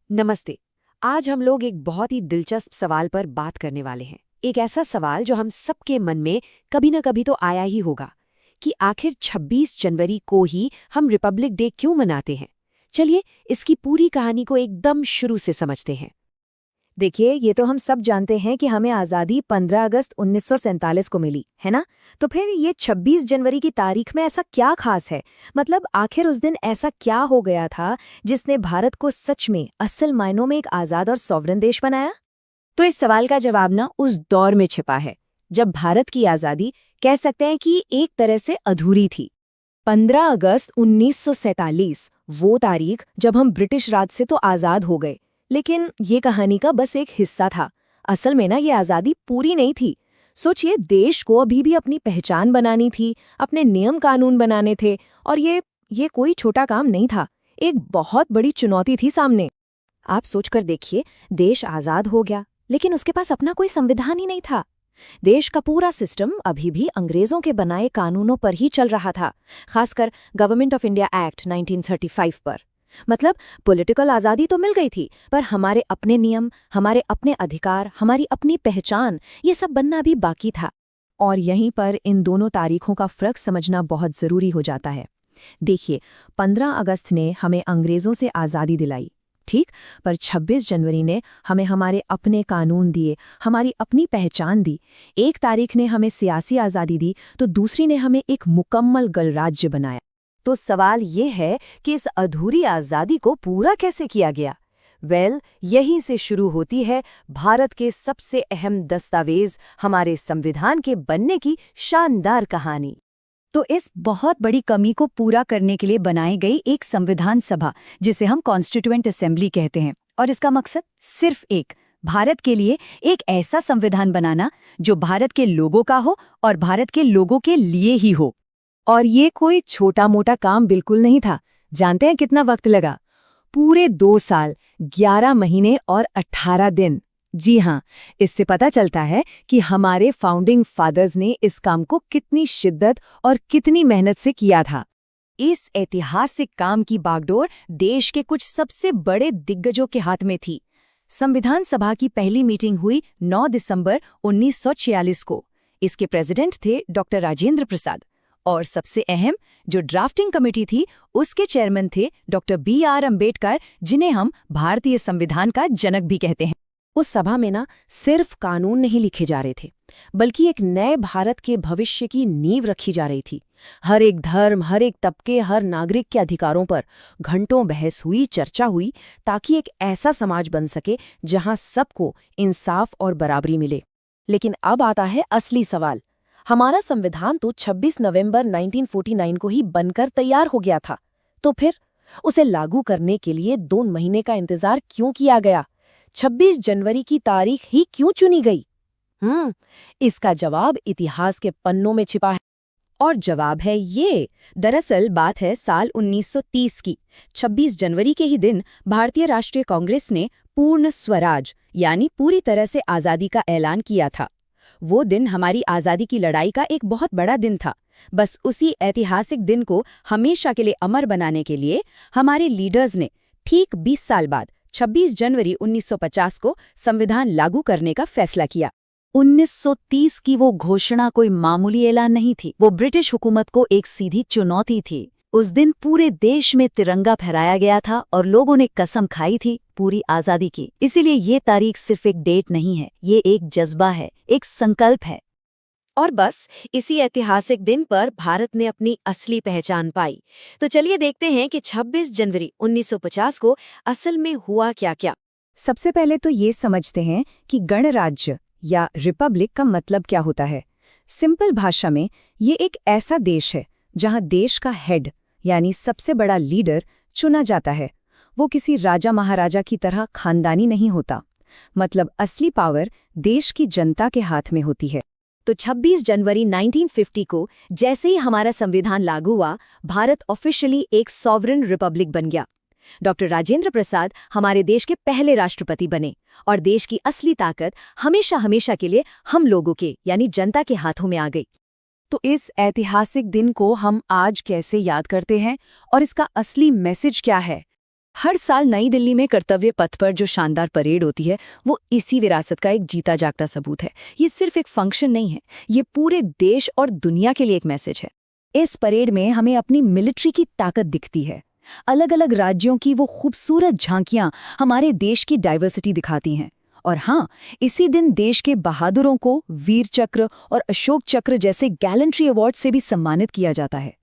नमस्ते। आज हम लोग एक बहुत ही दिलचस्प सवाल पर बात करने वाले हैं। एक ऐसा सवाल जो हम सबके मन में कभी न कभी तो आया ही होगा कि आखिर 26 जनवरी को ही हम रिपब्लिक डे क्यों मनाते हैं। चलिए इसकी पूरी कहानी को एकदम शुरू से समझते हैं। देखिए, ये तो हम सब जानते हैं कि हमें आज़ादी 15 अगस्त 1947 को मिली, है ना? तो फिर ये 26 जनवरी की तारीख में ऐसा क्या खास है? मतलब आखिर उस दिन ऐसा क्या हो गया था जिसने भारत को सच में असल मायनों में एक आज़ाद और सॉवरेन देश बनाया? तो इस सवाल का जवाब ना उस दौर में छिपा है जब भारत की आज़ादी कह सकते हैं कि एक तरह से अधूरी थी। 15 अगस्त 1947 वो तारीख जब हम ब्रिटिश राज से तो आज़ाद हो गए, लेकिन ये कहानी का बस एक हिस्सा था। असल में ना ये आज़ादी पूरी नहीं थी। सोचिए, देश को अभी भी अपनी पहचान बनानी थी, अपने नियम कानून बनाने थे, और ये कोई छोटा काम नहीं था। एक बहुत बड़ी चुनौती थी सामने। आप सोचकर देखिए, देश आज़ाद हो गया, लेकिन उसके पास अपना कोई संविधान ही नहीं था। देश का पूरा सिस्टम अभी भी अंग्रेजों के बनाए कानूनों पर ही चल रहा था, खासकर गवर्नमेंट ऑफ इंडिया एक्ट 1935 पर। मतलब पॉलिटिकल आज़ादी तो मिल गई थी, पर हमारे अपने नियम, हमारे अपने अधिकार, हमारी अपनी पहचान, ये सब बनना भी बाकी था। और यहीं पर इन दोनों तारीखों का फ़र्क समझना बहुत ज़रूरी हो जाता है। देखिए, 15 अगस्त ने हमें अंग्रेज़ों से आज़ादी दिलाई, ठीक? पर 26 जनवरी ने हमें हमारे अपने कानून दिए, हमारी अपनी पहचान दी। एक तारीख ने हमें सियासी आज़ादी दी, तो दूसरी ने हमें एक मुकम्मल गणराज्य बनाया। तो सवाल ये है कि इस अधूरी आज़ादी को पूरा कैसे किया गया। यहीं से शुरू होती है भारत के सबसे अहम दस्तावेज, हमारे संविधान के बनने की शानदार कहानी। तो इस बहुत बड़ी कमी को पूरा करने के लिए बनाई गई एक संविधान सभा, जिसे हम कॉन्स्टिट्यूएंट असेंबली कहते हैं, और इसका मकसद सिर्फ एक, भारत के लिए एक ऐसा संविधान बनाना जो भारत के लोगों का हो और भारत के लोगों के लिए ही हो। और ये कोई छोटा मोटा काम बिल्कुल नहीं था। जानते हैं कितना वक्त लगा? पूरे 2 साल, 11 महीने और 18 दिन। जी हाँ, इससे पता चलता है कि हमारे फाउंडिंग फादर्स ने इस काम को कितनी शिद्दत और कितनी मेहनत से किया था। इस ऐतिहासिक काम की बागडोर देश के कुछ सबसे बड़े दिग्गजों के हाथ में थी। संविधान सभा की पहली मीटिंग हुई 9 दिसंबर 1946 को। इसके प्रेसिडेंट थे डॉक्टर राजेंद्र प्रसाद, और सबसे अहम जो ड्राफ्टिंग कमेटी थी, उसके चेयरमैन थे डॉक्टर BR अम्बेडकर, जिन्हें हम भारतीय संविधान का जनक भी कहते हैं। उस सभा में ना सिर्फ कानून नहीं लिखे जा रहे थे, बल्कि एक नए भारत के भविष्य की नींव रखी जा रही थी। हर एक धर्म, हर एक तबके, हर नागरिक के अधिकारों पर घंटों बहस हुई, चर्चा हुई, ताकि एक ऐसा समाज बन सके जहां सबको इंसाफ और बराबरी मिले। लेकिन अब आता है असली सवाल। हमारा संविधान तो 26 नवंबर 1949 को ही बनकर तैयार हो गया था। तो फिर उसे लागू करने के लिए 2 महीने का इंतजार क्यों किया गया? 26 जनवरी की तारीख ही क्यों चुनी गई? इसका जवाब इतिहास के पन्नों में छिपा है। और जवाब है ये। दरअसल बात है साल 1930 की। 26 जनवरी के ही दिन भारतीय राष्ट्रीय कांग्रेस ने पूर्ण स्वराज यानी पूरी तरह से आज़ादी का ऐलान किया था। वो दिन हमारी आज़ादी की लड़ाई का एक बहुत बड़ा दिन था। बस उसी ऐतिहासिक दिन को हमेशा के लिए अमर बनाने के लिए हमारे लीडर्स ने ठीक 20 साल बाद 26 जनवरी 1950 को संविधान लागू करने का फैसला किया। 1930 की वो घोषणा कोई मामूली ऐलान नहीं थी, वो ब्रिटिश हुकूमत को एक सीधी चुनौती थी। उस दिन पूरे देश में तिरंगा फहराया गया था और लोगों ने कसम खाई थी पूरी आज़ादी की। इसीलिए ये तारीख सिर्फ एक डेट नहीं है, ये एक जज्बा है, एक संकल्प है। और बस इसी ऐतिहासिक दिन पर भारत ने अपनी असली पहचान पाई। तो चलिए देखते हैं कि 26 जनवरी 1950 को असल में हुआ क्या-क्या। सबसे पहले तो ये समझते हैं कि गणराज्य या रिपब्लिक का मतलब क्या होता है। सिंपल भाषा में ये एक ऐसा देश है जहां देश का हेड यानी सबसे बड़ा लीडर चुना जाता है। वो किसी राजा महाराजा की तरह खानदानी नहीं होता। मतलब असली पावर देश की जनता के हाथ में होती है। तो 26 जनवरी 1950 को जैसे ही हमारा संविधान लागू हुआ, भारत ऑफिशियली एक सॉवरेन रिपब्लिक बन गया। डॉक्टर राजेंद्र प्रसाद हमारे देश के पहले राष्ट्रपति बने और देश की असली ताकत हमेशा हमेशा के लिए हम लोगों के यानी जनता के हाथों में आ गई। तो इस ऐतिहासिक दिन को हम आज कैसे याद करते हैं और इसका असली मैसेज क्या है? हर साल नई दिल्ली में कर्तव्य पथ पर जो शानदार परेड होती है वो इसी विरासत का एक जीता जागता सबूत है। ये सिर्फ एक फंक्शन नहीं है, ये पूरे देश और दुनिया के लिए एक मैसेज है। इस परेड में हमें अपनी मिलिट्री की ताकत दिखती है। अलग अलग राज्यों की वो खूबसूरत झांकियां हमारे देश की डाइवर्सिटी दिखाती हैं। और हाँ, इसी दिन देश के बहादुरों को वीर चक्र और अशोक चक्र जैसे गैलेंट्री अवार्ड से भी सम्मानित किया जाता है।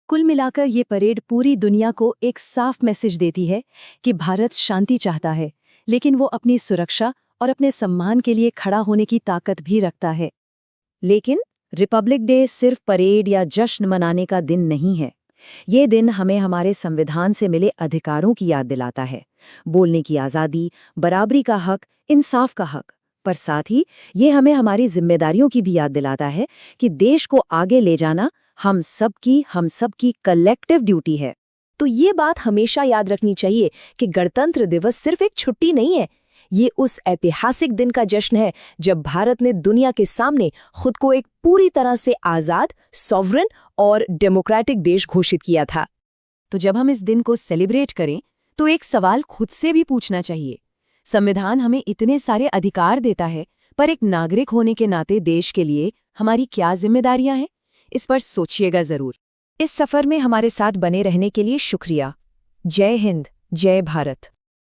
कुल मिलाकर ये परेड पूरी दुनिया को एक साफ मैसेज देती है कि भारत शांति चाहता है, लेकिन वो अपनी सुरक्षा और अपने सम्मान के लिए खड़ा होने की ताकत भी रखता है। लेकिन रिपब्लिक डे सिर्फ परेड या जश्न मनाने का दिन नहीं है। ये दिन हमें हमारे संविधान से मिले अधिकारों की याद दिलाता है। बोलने की आज़ादी, बराबरी का हक, इंसाफ का हक। पर साथ ही ये हमें हमारी जिम्मेदारियों की भी याद दिलाता है कि देश को आगे ले जाना हम सबकी कलेक्टिव ड्यूटी है। तो ये बात हमेशा याद रखनी चाहिए कि गणतंत्र दिवस सिर्फ एक छुट्टी नहीं है, ये उस ऐतिहासिक दिन का जश्न है जब भारत ने दुनिया के सामने खुद को एक पूरी तरह से आज़ाद, सॉवरेन और डेमोक्रेटिक देश घोषित किया था। तो जब हम इस दिन को सेलिब्रेट करें तो एक सवाल खुद से भी पूछना चाहिए, संविधान हमें इतने सारे अधिकार देता है, पर एक नागरिक होने के नाते देश के लिए हमारी क्या जिम्मेदारियां हैं? इस पर सोचिएगा जरूर। इस सफर में हमारे साथ बने रहने के लिए शुक्रिया। जय हिंद, जय भारत।